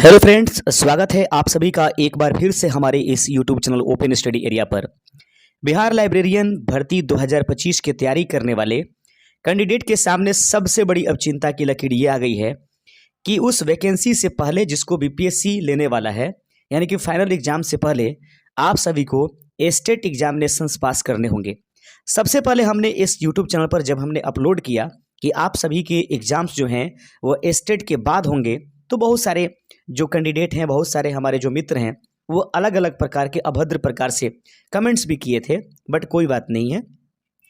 Hello friends, स्वागत है आप सभी का एक बार फिर से हमारे इस YouTube channel open study area पर। बिहार लाइब्रेरियन भर्ती 2025 की तैयारी करने वाले कैंडिडेट के सामने सबसे बड़ी अब चिंता की लकीर ये आ गई है कि उस वैकेंसी से पहले जिसको बीपीएससी लेने वाला है, यानी कि फाइनल एग्जाम से पहले आप सभी को स्टेट एग्जामिनेशंस पास करने होंगे। सबसे पहले हमने इस यूट्यूब चैनल पर जब हमने अपलोड किया कि आप सभी के एग्जाम्स जो हैं वो स्टेट के बाद होंगे, तो बहुत सारे जो कैंडिडेट हैं, बहुत सारे हमारे जो मित्र हैं, वो अलग अलग प्रकार के अभद्र प्रकार से कमेंट्स भी किए थे। बट कोई बात नहीं है,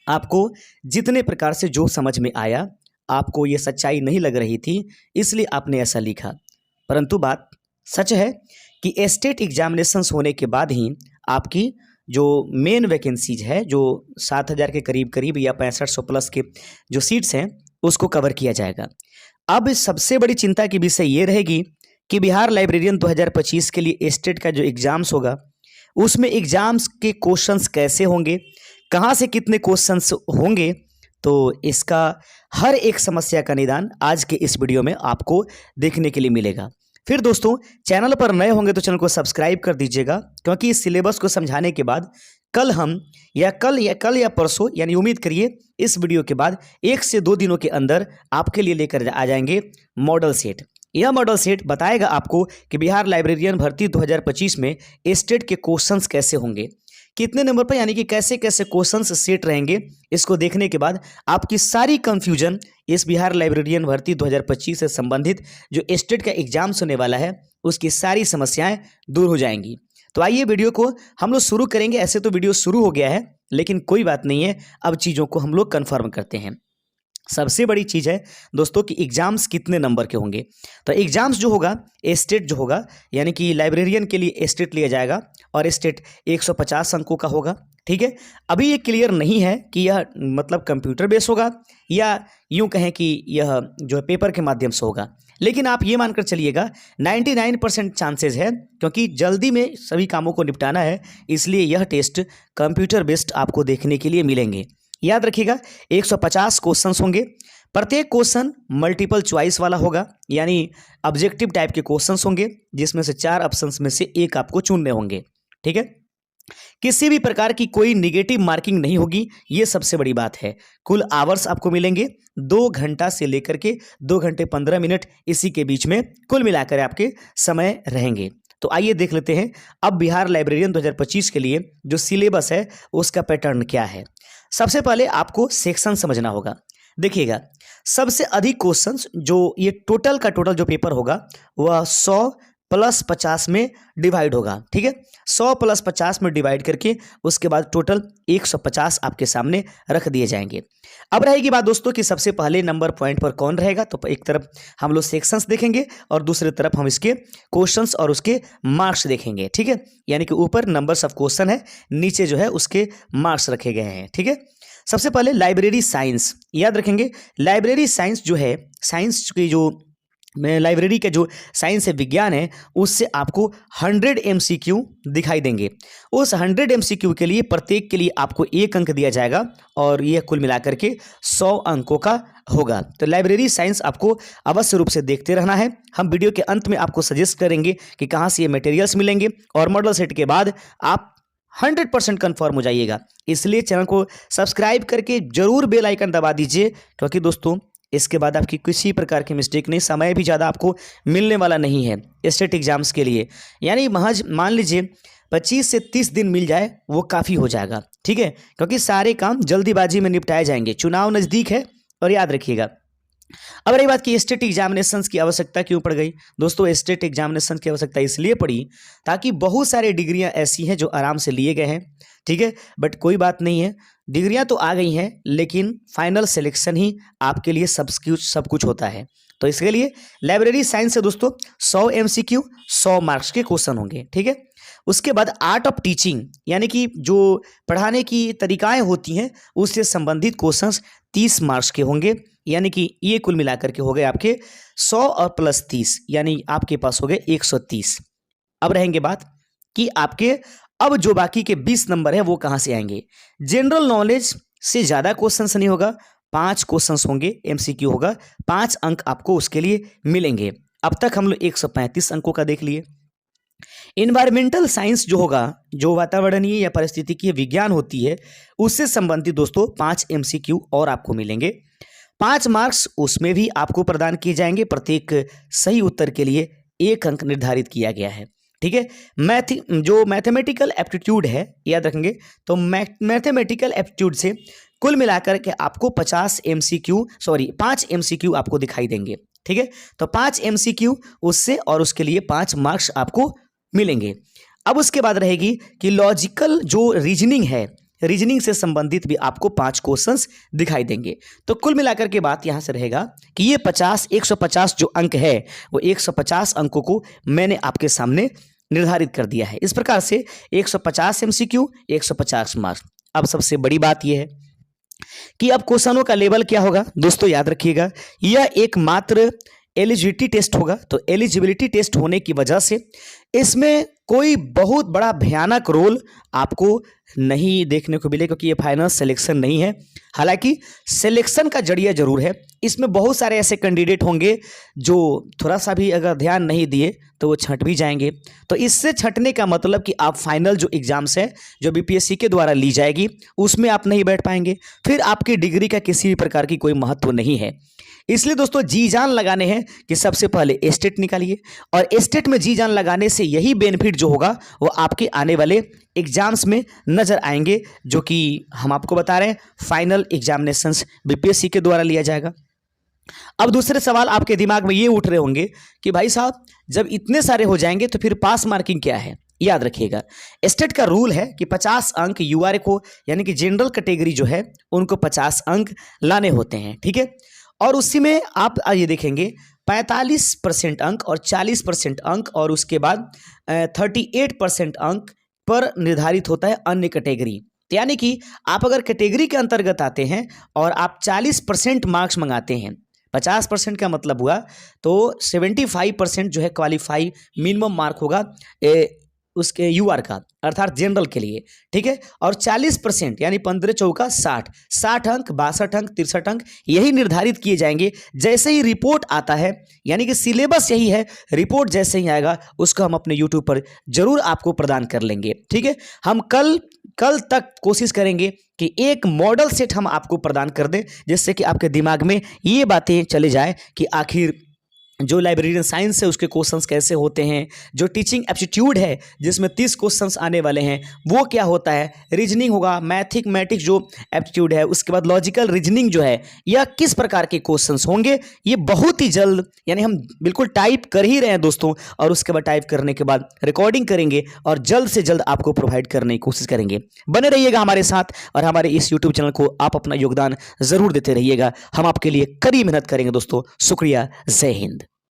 आपको जितने प्रकार से जो समझ में आया, आपको ये सच्चाई नहीं लग रही थी इसलिए आपने ऐसा लिखा। परंतु बात सच है कि स्टेट एग्जामिनेशंस होने के बाद ही आपकी जो मेन वैकेंसीज है, जो 7,000 के करीब करीब या 6500 प्लस के जो सीट्स हैं, उसको कवर किया जाएगा। अब सबसे बड़ी चिंता की विषय ये रहेगी कि बिहार लाइब्रेरियन 2025 के लिए स्टेट का जो एग्ज़ाम्स होगा, उसमें एग्ज़ाम्स के क्वेश्चंस कैसे होंगे, कहाँ से कितने क्वेश्चंस होंगे, तो इसका हर एक समस्या का निदान आज के इस वीडियो में आपको देखने के लिए मिलेगा। फिर दोस्तों, चैनल पर नए होंगे तो चैनल को सब्सक्राइब कर दीजिएगा, क्योंकि इस सिलेबस को समझाने के बाद कल या परसों, यानी उम्मीद करिए इस वीडियो के बाद 1 से 2 दिनों के अंदर आपके लिए लेकर आ जाएंगे मॉडल सेट। यह मॉडल सेट बताएगा आपको कि बिहार लाइब्रेरियन भर्ती 2025 में स्टेट के क्वेश्चंस कैसे होंगे, कितने नंबर पर, यानी कि कैसे कैसे क्वेश्चंस सेट रहेंगे। इसको देखने के बाद आपकी सारी कंफ्यूजन इस बिहार लाइब्रेरियन भर्ती 2025 से संबंधित जो स्टेट का एग्जाम्स होने वाला है, उसकी सारी समस्याएं दूर हो जाएंगी। तो आइए वीडियो को हम लोग शुरू करेंगे। ऐसे तो वीडियो शुरू हो गया है, लेकिन कोई बात नहीं है, अब चीज़ों को हम लोग कन्फर्म करते हैं। सबसे बड़ी चीज़ है दोस्तों कि एग्जाम्स कितने नंबर के होंगे। तो एग्जाम्स जो होगा, स्टेट जो होगा, यानी कि लाइब्रेरियन के लिए स्टेट लिया जाएगा और स्टेट 150 अंकों का होगा। ठीक है, अभी ये क्लियर नहीं है कि यह मतलब कंप्यूटर बेस होगा या यूं कहें कि यह जो है पेपर के माध्यम से होगा, लेकिन आप ये मानकर चलिएगा 99% चांसेस है, क्योंकि जल्दी में सभी कामों को निपटाना है, इसलिए यह टेस्ट कंप्यूटर बेस्ड आपको देखने के लिए मिलेंगे। याद रखिएगा 150 क्वेश्चंस होंगे। प्रत्येक क्वेश्चन मल्टीपल चॉइस वाला होगा, यानी ऑब्जेक्टिव टाइप के क्वेश्चंस होंगे, जिसमें से 4 ऑप्शंस में से एक आपको चुनने होंगे। ठीक है, किसी भी प्रकार की कोई निगेटिव मार्किंग नहीं होगी, ये सबसे बड़ी बात है। कुल आवर्स आपको मिलेंगे 2 घंटा से लेकर के 2 घंटे 15 मिनट, इसी के बीच में कुल मिलाकर आपके समय रहेंगे। तो आइए देख लेते हैं अब बिहार लाइब्रेरियन 2025 के लिए जो सिलेबस है उसका पैटर्न क्या है। सबसे पहले आपको सेक्शन समझना होगा। देखिएगा, सबसे अधिक क्वेश्चंस जो ये टोटल का टोटल जो पेपर होगा वह 100 प्लस 50 में डिवाइड होगा। ठीक है, 100 प्लस 50 में डिवाइड करके उसके बाद टोटल 150 आपके सामने रख दिए जाएंगे। अब रहेगी बात दोस्तों कि सबसे पहले नंबर पॉइंट पर कौन रहेगा। तो एक तरफ हम लोग सेक्शंस देखेंगे और दूसरी तरफ हम इसके क्वेश्चंस और उसके मार्क्स देखेंगे। ठीक है, यानी कि ऊपर नंबर्स ऑफ क्वेश्चन है, नीचे जो है उसके मार्क्स रखे गए हैं। ठीक है, सबसे पहले लाइब्रेरी साइंस याद रखेंगे। लाइब्रेरी साइंस जो है, साइंस की जो लाइब्रेरी का जो साइंस है, विज्ञान है, उससे आपको 100 MCQ दिखाई देंगे। उस 100 MCQ के लिए प्रत्येक के लिए आपको 1 अंक दिया जाएगा और यह कुल मिलाकर के 100 अंकों का होगा। तो लाइब्रेरी साइंस आपको अवश्य रूप से देखते रहना है। हम वीडियो के अंत में आपको सजेस्ट करेंगे कि कहाँ से ये मटेरियल्स मिलेंगे, और मॉडल सेट के बाद आप 100% कन्फर्म हो जाइएगा। इसलिए चैनल को सब्सक्राइब करके जरूर बेल आइकन दबा दीजिए, क्योंकि दोस्तों इसके बाद आपकी किसी प्रकार की मिस्टेक नहीं, समय भी ज़्यादा आपको मिलने वाला नहीं है स्टेट एग्जाम्स के लिए। यानी महज मान लीजिए 25 से 30 दिन मिल जाए वो काफ़ी हो जाएगा। ठीक है, क्योंकि सारे काम जल्दीबाजी में निपटाए जाएंगे, चुनाव नज़दीक है। और याद रखिएगा, अब रही बात कि स्टेट एग्जामिनेशंस की आवश्यकता क्यों पड़ गई दोस्तों। स्टेट एग्जामिनेशन की आवश्यकता इसलिए पड़ी ताकि बहुत सारे डिग्रियां ऐसी हैं जो आराम से लिए गए हैं। ठीक है, बट कोई बात नहीं है, डिग्रियां तो आ गई हैं, लेकिन फाइनल सिलेक्शन ही आपके लिए सब कुछ होता है। तो इसके लिए लाइब्रेरी साइंस से दोस्तों 100 MCQ 100 मार्क्स के क्वेश्चन होंगे। ठीक है, उसके बाद आर्ट ऑफ टीचिंग, यानी कि जो पढ़ाने की तरीकाएं होती हैं उससे संबंधित क्वेश्चंस 30 मार्क्स के होंगे, यानी कि ये कुल मिलाकर के हो गए आपके 100 और प्लस 30, यानी आपके पास हो गए 130। अब रहेंगे बात कि आपके अब जो बाकी के 20 नंबर है वो कहाँ से आएंगे। जनरल नॉलेज से ज़्यादा क्वेश्चंस नहीं होगा, 5 क्वेश्चंस होंगे, MCQ होगा, 5 अंक आपको उसके लिए मिलेंगे। अब तक हम लोग 135 अंकों का देख लिए। इन्वायरमेंटल साइंस जो होगा, जो वातावरणीय या पारिस्थितिकीय विज्ञान होती है, उससे संबंधित दोस्तों 5 MCQ और आपको मिलेंगे। 5 मार्क्स उसमें भी आपको प्रदान किए जाएंगे। प्रत्येक सही उत्तर के लिए 1 अंक निर्धारित किया गया है। ठीक है। जो मैथमेटिकल एप्टीट्यूड है, याद रखेंगे, तो मैथमेटिकल एप्टीट्यूड से कुल मिलाकर के आपको 5 MCQ आपको दिखाई देंगे। ठीक है, तो 5 MCQ उससे और उसके लिए 5 मार्क्स आपको मिलेंगे। अब उसके बाद रहेगी कि लॉजिकल जो रीजनिंग है, रीजनिंग से संबंधित भी आपको 5 क्वेश्चंस दिखाई देंगे। तो कुल मिलाकर के बात यहां से रहेगा कि ये 150 जो अंक है, वो 150 अंकों को मैंने आपके सामने निर्धारित कर दिया है। इस प्रकार से 150 MCQ, 150 मार्क्स। अब सबसे बड़ी बात यह है कि अब क्वेश्चनों का लेवल क्या होगा दोस्तों, याद रखिएगा, यह एकमात्र एलिजिबिलिटी टेस्ट होगा। तो एलिजिबिलिटी टेस्ट होने की वजह से इसमें कोई बहुत बड़ा भयानक रोल आपको नहीं देखने को मिले, क्योंकि ये फाइनल सिलेक्शन नहीं है। हालांकि सिलेक्शन का जरिया जरूर है। इसमें बहुत सारे ऐसे कैंडिडेट होंगे जो थोड़ा सा भी अगर ध्यान नहीं दिए तो वो छंट भी जाएंगे। तो इससे छंटने का मतलब कि आप फाइनल जो एग्जाम्स है, जो BPSC के द्वारा ली जाएगी, उसमें आप नहीं बैठ पाएंगे, फिर आपकी डिग्री का किसी भी प्रकार की कोई महत्व नहीं है। इसलिए दोस्तों जी जान लगाने हैं कि सबसे पहले एस्टेट निकालिए, और एस्टेट में जी जान लगाने से यही बेनिफिट जो होगा वो आपके आने वाले एग्जाम्स में नजर आएंगे, जो कि हम आपको बता रहे हैं फाइनल एग्जामिनेशंस BPSC के द्वारा लिया जाएगा। अब दूसरे सवाल आपके दिमाग में ये उठ रहे होंगे कि भाई साहब, जब इतने सारे हो जाएंगे तो फिर पास मार्किंग क्या है। याद रखिएगा, एस्टेट का रूल है कि 50 अंक URA को, यानी कि जनरल कैटेगरी जो है, उनको 50 अंक लाने होते हैं। ठीक है, और उसी में आप ये देखेंगे 45% अंक और 40% अंक, और उसके बाद 38% अंक पर निर्धारित होता है अन्य कैटेगरी। यानी कि आप अगर कैटेगरी के अंतर्गत आते हैं और आप 40% मार्क्स मंगाते हैं, 50% का मतलब हुआ तो 75% जो है क्वालिफाई मिनिमम मार्क होगा उसके UR का, अर्थात जनरल के लिए। ठीक है, और 40% यानी 15 चौका 60 अंक, 62 अंक, 63 अंक यही निर्धारित किए जाएंगे जैसे ही रिपोर्ट आता है। यानी कि सिलेबस यही है, रिपोर्ट जैसे ही आएगा उसको हम अपने YouTube पर जरूर आपको प्रदान कर लेंगे। ठीक है, हम कल तक कोशिश करेंगे कि एक मॉडल सेट हम आपको प्रदान कर दें, जिससे कि आपके दिमाग में ये बातें चले जाए कि आखिर जो लाइब्रेरियन साइंस है उसके क्वेश्चंस कैसे होते हैं, जो टीचिंग एप्टीट्यूड है जिसमें 30 क्वेश्चंस आने वाले हैं वो क्या होता है, रीजनिंग होगा, मैथमेटिक्स जो एप्टीट्यूड है, उसके बाद लॉजिकल रीजनिंग जो है, या किस प्रकार के क्वेश्चंस होंगे, ये बहुत ही जल्द, यानी हम बिल्कुल टाइप कर ही रहे हैं दोस्तों, और उसके बाद टाइप करने के बाद रिकॉर्डिंग करेंगे और जल्द से जल्द आपको प्रोवाइड करने की कोशिश करेंगे। बने रहिएगा हमारे साथ, और हमारे इस यूट्यूब चैनल को आप अपना योगदान जरूर देते रहिएगा। हम आपके लिए कड़ी मेहनत करेंगे दोस्तों। शुक्रिया, जय हिंद।